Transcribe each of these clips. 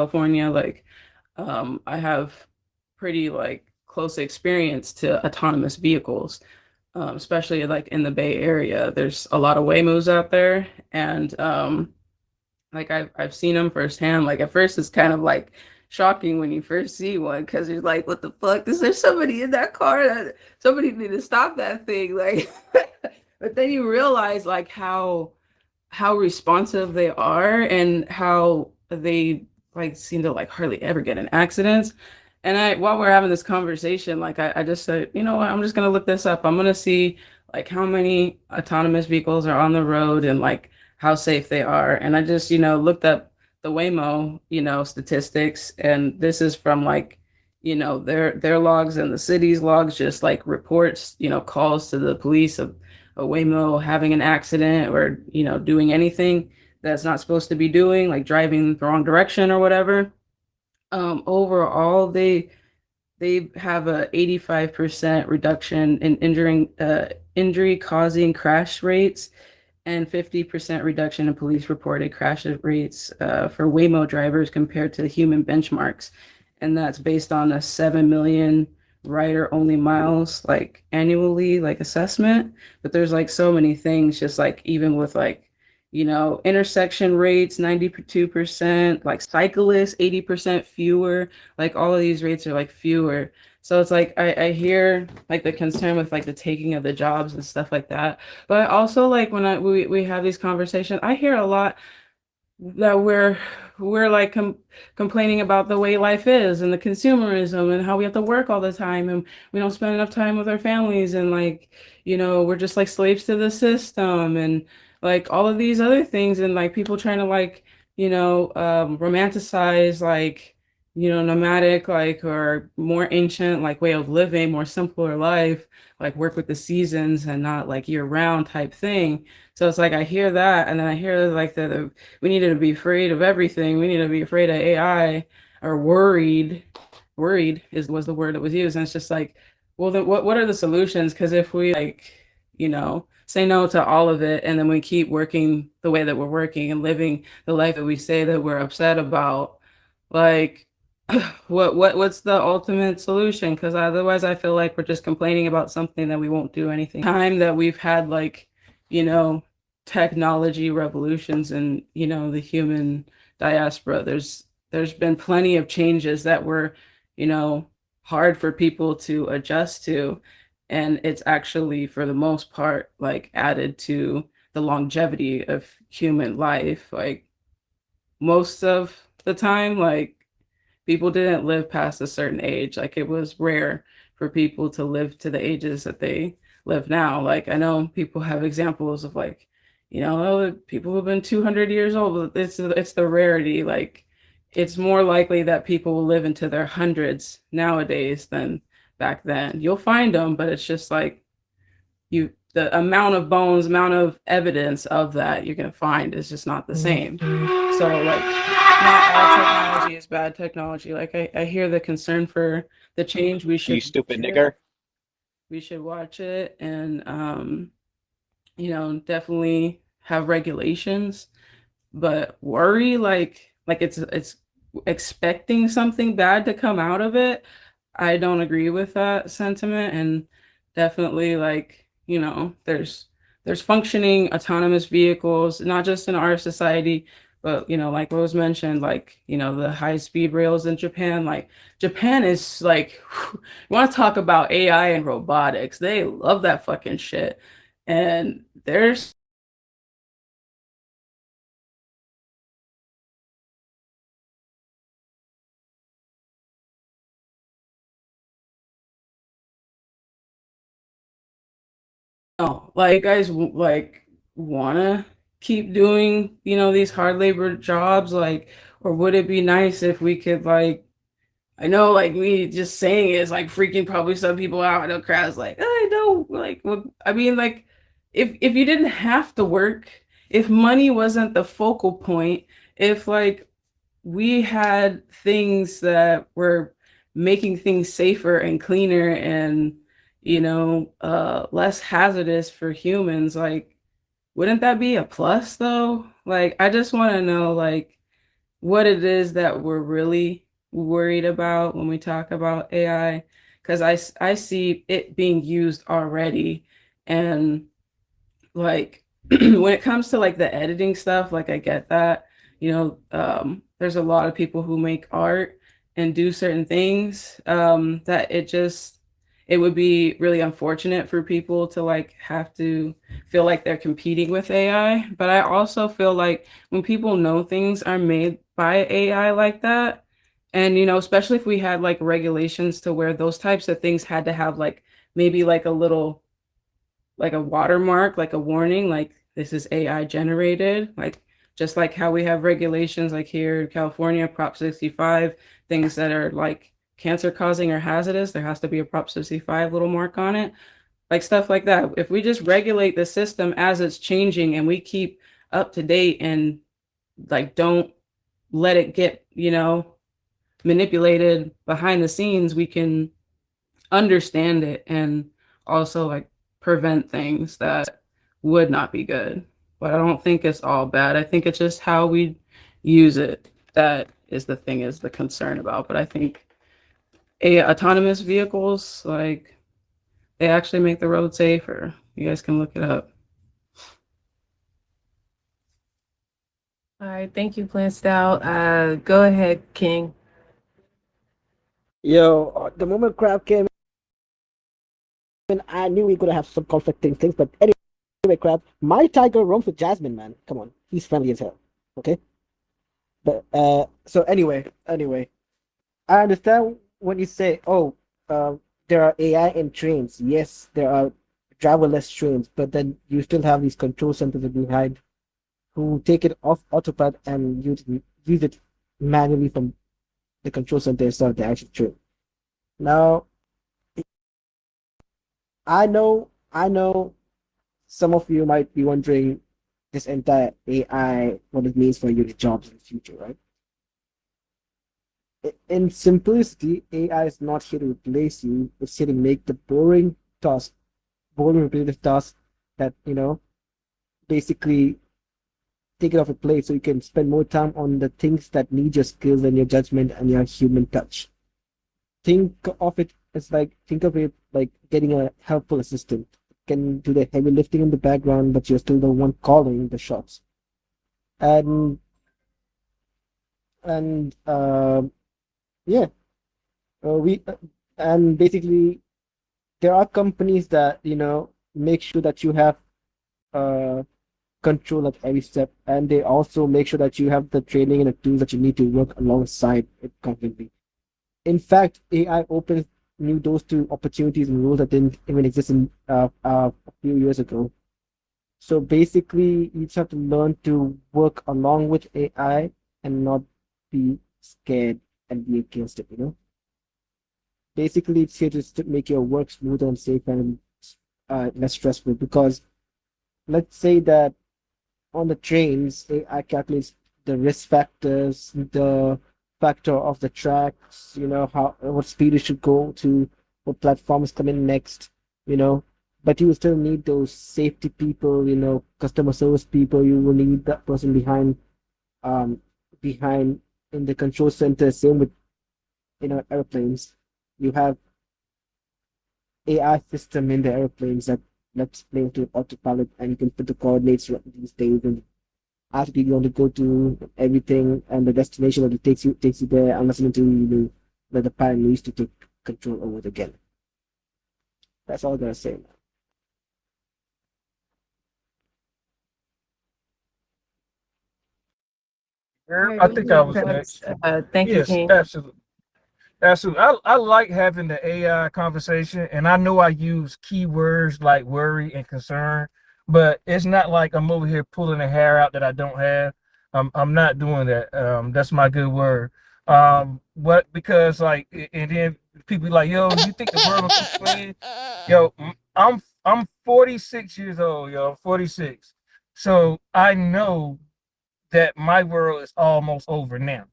California, like I have pretty like close experience to autonomous vehicles, especially like in the Bay Area. There's a lot of Waymos out there, and like I've seen them firsthand. Like at first, it's kind of like shocking when you first see one because you're like, "What the fuck? Is there somebody in that car? Somebody need to stop that thing!" Like, but then you realize like how responsive they are and how they like seem to like hardly ever get in accidents. And while we're having this conversation, like I just said, you know what, I'm just gonna look this up. I'm gonna see like how many autonomous vehicles are on the road and like how safe they are. And I just, looked up the Waymo, statistics, and this is from like, their logs and the city's logs, just like reports, calls to the police of a Waymo having an accident or, doing anything that's not supposed to be doing, like driving the wrong direction or whatever. Overall, they have a 85% reduction in injury causing crash rates and 50% reduction in police reported crash rates for Waymo drivers compared to the human benchmarks. And that's based on a 7 million rider only miles like annually like assessment. But there's like so many things, just like even with like, intersection rates 92%, like cyclists 80% fewer, like all of these rates are like fewer. So it's like I hear like the concern with like the taking of the jobs and stuff like that. But also like when we have these conversations, I hear a lot that we're like complaining about the way life is and the consumerism and how we have to work all the time and we don't spend enough time with our families and like, we're just like slaves to the system and like all of these other things and like people trying to like, romanticize like, nomadic like or more ancient like way of living, more simpler life, like work with the seasons and not like year round type thing. So it's like I hear that, and then I hear like that we needed to be afraid of everything. We need to be afraid of AI or worried. Worried is was the word that was used, and it's just like, well, then what are the solutions? Because if we like, say no to all of it, and then we keep working the way that we're working and living the life that we say that we're upset about, like what's the ultimate solution? Because otherwise, I feel like we're just complaining about something that we won't do anything. Time that we've had like, you know, technology revolutions and, the human diaspora, there's been plenty of changes that were, hard for people to adjust to. And it's actually, for the most part, like added to the longevity of human life. Like most of the time, like people didn't live past a certain age. Like it was rare for people to live to the ages that they live now. Like I know people have examples of like, oh, people who've been 200 years old, but it's the rarity. Like it's more likely that people will live into their hundreds nowadays than back then. You'll find them, but it's just like the amount of bones, amount of evidence of that you're gonna find is just not the same. So like not all technology is bad technology. Like I hear the concern for the change. We You should watch stupid it. nigger. We should watch it and definitely have regulations, but worry like it's expecting something bad to come out of it. I don't agree with that sentiment, and definitely like, there's functioning autonomous vehicles, not just in our society, but like what was mentioned, like, the high speed rails in Japan. Like Japan is like, you want to talk about AI and robotics, they love that fucking shit. And there's no, like you guys like wanna keep doing, these hard labor jobs, like, or would it be nice if we could like, I know like me just saying it is like freaking probably some people out in the crowd's like, I know, like I mean like if you didn't have to work, if money wasn't the focal point, if like we had things that were making things safer and cleaner and less hazardous for humans, like wouldn't that be a plus though? Like I just want to know like what it is that we're really worried about when we talk about AI, because I see it being used already. And like when it comes to like the editing stuff, like I get that, there's a lot of people who make art and do certain things that it would be really unfortunate for people to like have to feel like they're competing with AI. But I also feel like when people know things are made by AI like that, and especially if we had like regulations to where those types of things had to have like maybe like a little like a watermark, like a warning, like this is AI generated, like just like how we have regulations like here in California, Prop 65, things that are like cancer causing or hazardous, there has to be a Prop 65 little mark on it, like stuff like that. If we just regulate the system as it's changing and we keep up to date and like don't let it get, manipulated behind the scenes, we can understand it and also like prevent things that would not be good. But I don't think it's all bad. I think it's just how we use it that is the thing is the concern about. But I think autonomous vehicles, like they actually make the road safer. You guys can look it up. All right, thank you, Plant Style. Go ahead, King. Yo, the moment Crab came in, I knew we could have some conflicting things. But anyway, Crab, my tiger roams with Jasmine, man. Come on, he's friendly as hell. Okay, but anyway, I understand when you say, oh, there are AI in trains. Yes, there are driverless trains, but then you still have these control centers behind who take it off autopilot and use it manually from the control center instead of the actual train. Now, I know some of you might be wondering this entire AI, what it means for your jobs in the future, right? In simplicity, AI is not here to replace you. It's here to make the task, boring repetitive tasks that, basically take it off your plate so you can spend more time on the things that need your skills and your judgment and your human touch. Think of it like getting a helpful assistant. It can do the heavy lifting in the background, but you're still the one calling the shots. And and yeah, we and basically there are companies that make sure that you have uh control at every step, and they also make sure that you have the training and the tools that you need to work alongside it confidently. In fact, AI opens new doors to opportunities and roles that didn't even exist a few years ago. So basically, you just have to learn to work along with AI and not be scared and be against it. Basically, it's here to make your work smoother and safer and less stressful. Because let's say that on the trains, AI calculates the risk factors, the factor of the tracks, how what speed it should go to, what platform is coming next, you know. But you will still need those safety people, customer service people. You will need that person um, behind in the control center. Same with airplanes. You have AI system in the airplanes that lets plane to autopilot, and you can put the coordinates these days and after you want to go to everything and the destination that it takes you there unless and until that the pilot needs to take control over it again. That's all I'm gonna say. All Here, right, I go think I ahead, was Travis. next. Thank you, Yes, King. absolutely. Absolutely. I like having the AI conversation, and I know I use keywords like worry and concern, but it's not like I'm over here pulling a hair out that I don't have. I'm not doing that. That's my good word. What because like, and then people be like, yo, you think the world will keep swinging? Yo, I'm 46 years old, yo. I'm 46, so I know that my world is almost over now.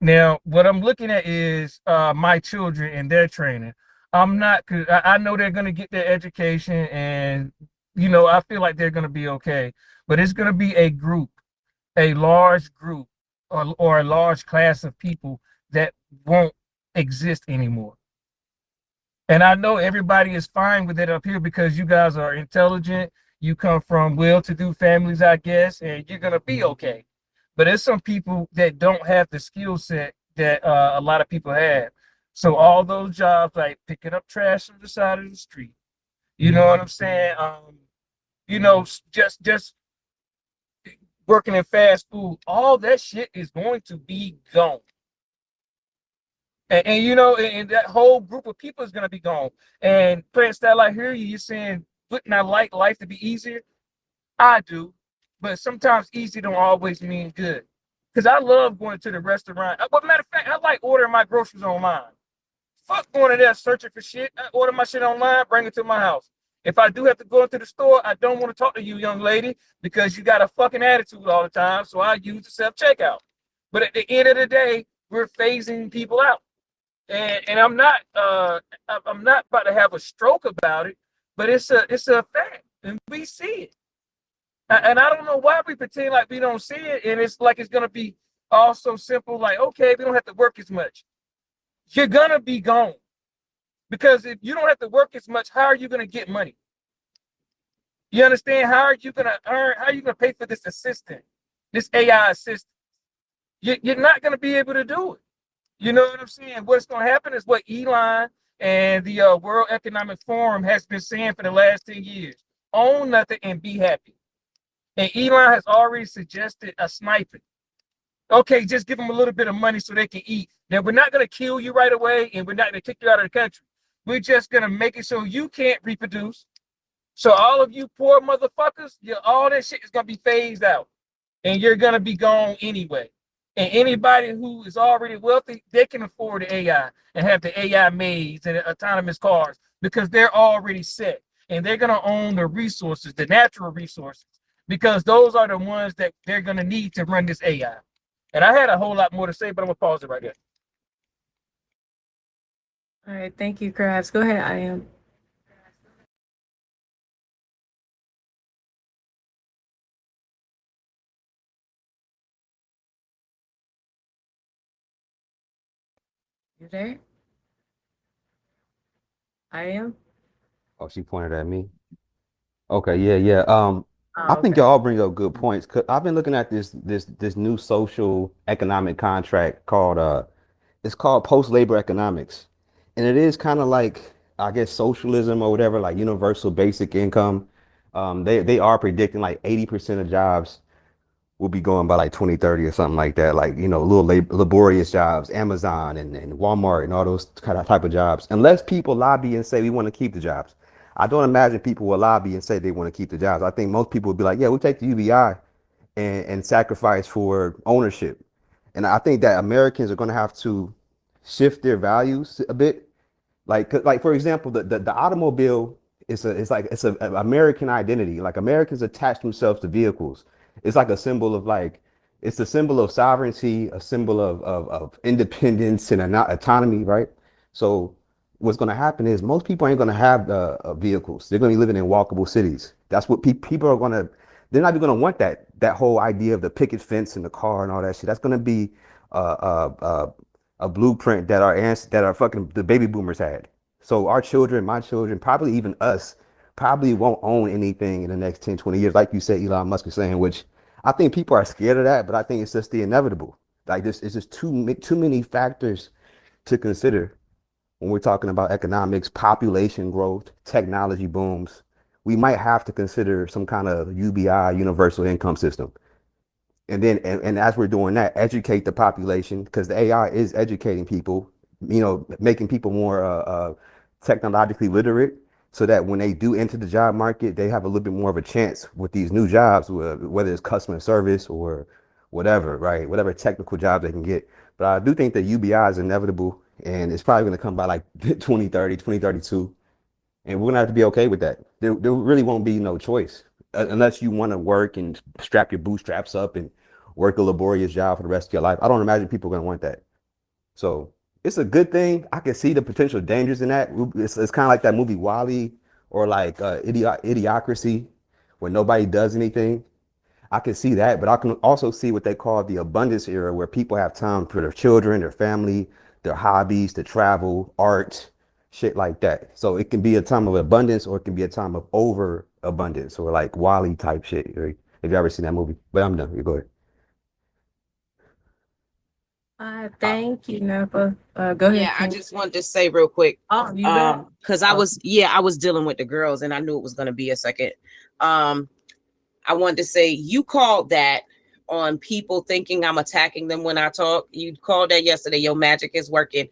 Now, what I'm looking at is my children and their training. I'm not, cause I know they're going to get their education, and I feel like they're going to be okay. But it's going to be a group, a large group or a large class of people that won't exist anymore. And I know everybody is fine with it up here because you guys are intelligent. You come from well-to-do families, I guess, and you're gonna be okay. But there's some people that don't have the skill set that a lot of people have. So all those jobs like picking up trash from the side of the street, you know what I'm saying? Just working in fast food, all that shit is going to be gone. And that whole group of people is gonna be gone. And Prince, that I hear you, you're saying, wouldn't I like life to be easier? I do, but sometimes easy don't always mean good. Because I love going to the restaurant. But matter of fact, I like ordering my groceries online. Fuck going in there searching for shit. I order my shit online, bring it to my house. If I do have to go into the store, I don't want to talk to you, young lady, because you got a fucking attitude all the time. So I use the self checkout. But at the end of the day, we're phasing people out. And I'm not about to have a stroke about it, but it's a fact, and we see it. And I don't know why we pretend like we don't see it, and it's like it's gonna be all so simple, like, okay, we don't have to work as much. You're gonna be gone. Because if you don't have to work as much, how are you gonna get money? You understand? How are you gonna earn, how are you gonna pay for this assistant, this AI assistant? You're not gonna be able to do it. You know what I'm saying? What's going to happen is what Elon and the World Economic Forum has been saying for the last 10 years. Own nothing and be happy. And Elon has already suggested a sniping. Okay, just give them a little bit of money so they can eat. Now, we're not going to kill you right away, and we're not going to kick you out of the country. We're just going to make it so you can't reproduce. So all of you poor motherfuckers, all that shit is going to be phased out. And you're going to be gone anyway. And anybody who is already wealthy, they can afford the AI and have the AI maids and autonomous cars because they're already set. And they're going to own the resources, the natural resources, because those are the ones that they're going to need to run this AI. And I had a whole lot more to say, but I'm going to pause it right there. All right, thank you, Krabs. Go ahead, I am. You there? I am. Oh, she pointed at me. Okay, yeah. I Oh, think okay. y'all bring up good points. 'Cause I've been looking at this new social economic contract called it's called post-labor economics. And it is kind of like, I guess, socialism or whatever, like universal basic income. They are predicting like 80% of jobs will be going by like 2030 or something like that. Like, little laborious jobs, Amazon and Walmart and all those kind of type of jobs. Unless people lobby and say we want to keep the jobs. I don't imagine people will lobby and say they want to keep the jobs. I think most people would be like, yeah, we'll take the UBI and sacrifice for ownership. And I think that Americans are going to have to shift their values a bit, like for example, the automobile is a American identity. Like Americans attach themselves to vehicles. It's like a symbol of like it's a symbol of sovereignty, a symbol of independence and autonomy, right? So what's going to happen is most people ain't going to have vehicles. They're going to be living in walkable cities. That's what people are going to. They're not even going to want that whole idea of the picket fence and the car and all that shit. That's going to be uh, uh, uh, a blueprint that our fucking the baby boomers had. So our children, my children, probably even us, probably won't own anything in the next 10, 20 years, like you said, Elon Musk is saying, which I think people are scared of that, but I think it's just the inevitable. Like this, it's just too many factors to consider when we're talking about economics, population growth, technology booms. We might have to consider some kind of UBI, universal income system. And as we're doing that, educate the population because the AI is educating people, making people more technologically literate so that when they do enter the job market, they have a little bit more of a chance with these new jobs, whether it's customer service or whatever, right? Whatever technical job they can get. But I do think that UBI is inevitable and it's probably going to come by like 2030, 2032. And we're gonna have to be okay with that. There really won't be no choice unless you want to work and strap your bootstraps up and work a laborious job for the rest of your life. I don't imagine people are gonna want that. So it's a good thing. I can see the potential dangers in that. It's kind of like that movie Wall-E or like Idiocracy, where nobody does anything. I can see that, but I can also see what they call the abundance era, where people have time for their children, their family, their hobbies, to travel, art, shit like that. So it can be a time of abundance, or it can be a time of overabundance, or like Wally type shit. Right? Have you ever seen that movie? But I'm done. You go ahead. Thank you, Napa. Go ahead, Yeah, I King. just wanted to say real quick, Oh, you back? because I was dealing with the girls and I knew it was gonna be a second. I wanted to say you called that on people thinking I'm attacking them when I talk. You called that yesterday. Your magic is working.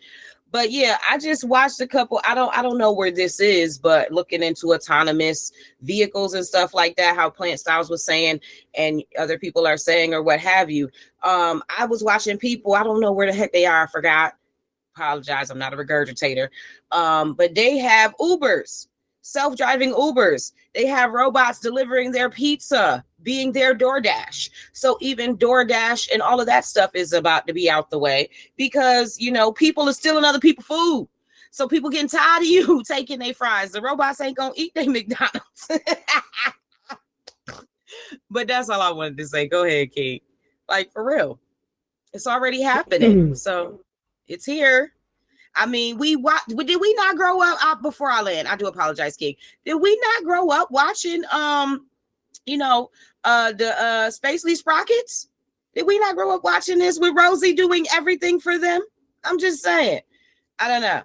But yeah, I just watched a couple. I don't know where this is, but looking into autonomous vehicles and stuff like that, how Plant Styles was saying, and other people are saying, or what have you. I was watching people. I don't know where the heck they are. I forgot. Apologize, I'm not a regurgitator. But they have Ubers, self-driving Ubers. They have robots delivering their pizza, being their DoorDash. So even DoorDash and all of that stuff is about to be out the way, because people are stealing other people's food. So people getting tired of you taking their fries. The robots ain't gonna eat their McDonald's. But that's all I wanted to say. Go ahead, King. Like, for real, it's already happening. So it's here. I mean, did we not grow up before I land? I do apologize, King. Did we not grow up watching the Spacely Sprockets? Did we not grow up watching this with Rosie doing everything for them? I'm just saying. I don't know.